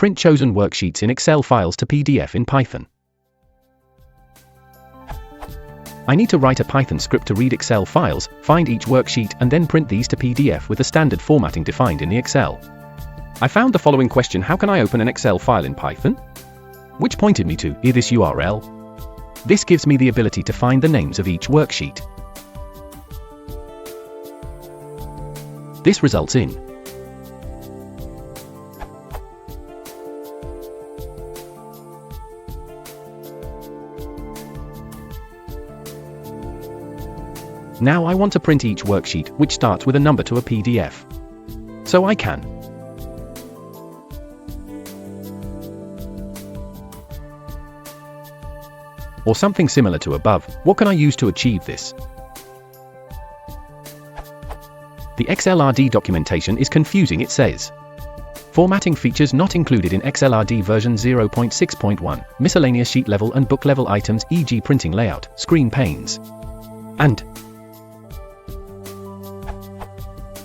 print chosen worksheets in Excel files to PDF in Python. I need to write a Python script to read Excel files, find each worksheet, and then print these to PDF with the standard formatting defined in the Excel. I found the following question: how can I open an Excel file in Python? Which pointed me to this URL. This gives me the ability to find the names of each worksheet. This results in Now I want to print each worksheet, which starts with a number, to a PDF. So I can or something similar to above. What can I use to achieve this? The XLRD documentation is confusing. It says, formatting features not included in XLRD version 0.6.1, miscellaneous sheet level and book level items, e.g. printing layout, screen panes, and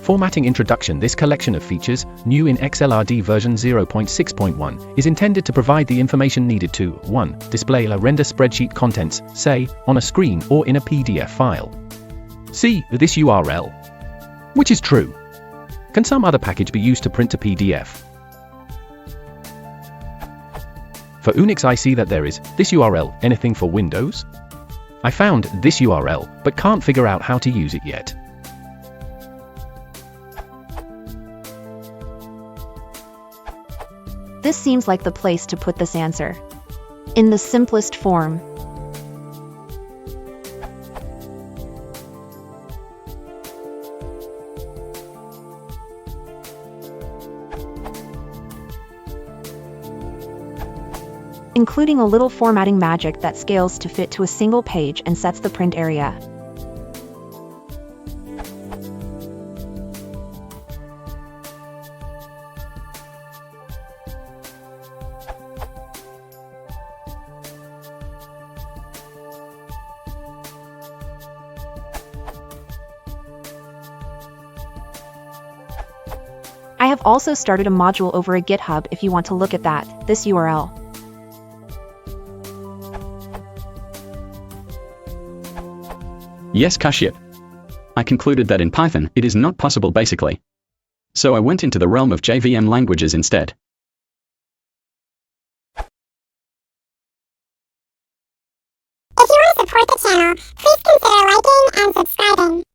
formatting introduction. This collection of features, new in XLRD version 0.6.1, is intended to provide the information needed to 1. Display or render spreadsheet contents, say, on a screen or in a PDF file. See this URL. Which is true. Can some other package be used to print to PDF? For Unix I see that there is this URL. Anything for Windows? I found this URL, but can't figure out how to use it yet. This seems like the place to put this answer. In the simplest form. Including a little formatting magic that scales to fit to a single page and sets the print area. I have also started a module over a GitHub if you want to look at that, this URL. Yes, Kashyap. I concluded that in Python it is not possible basically. So I went into the realm of JVM languages instead. If you want to support the channel, please consider liking and subscribing.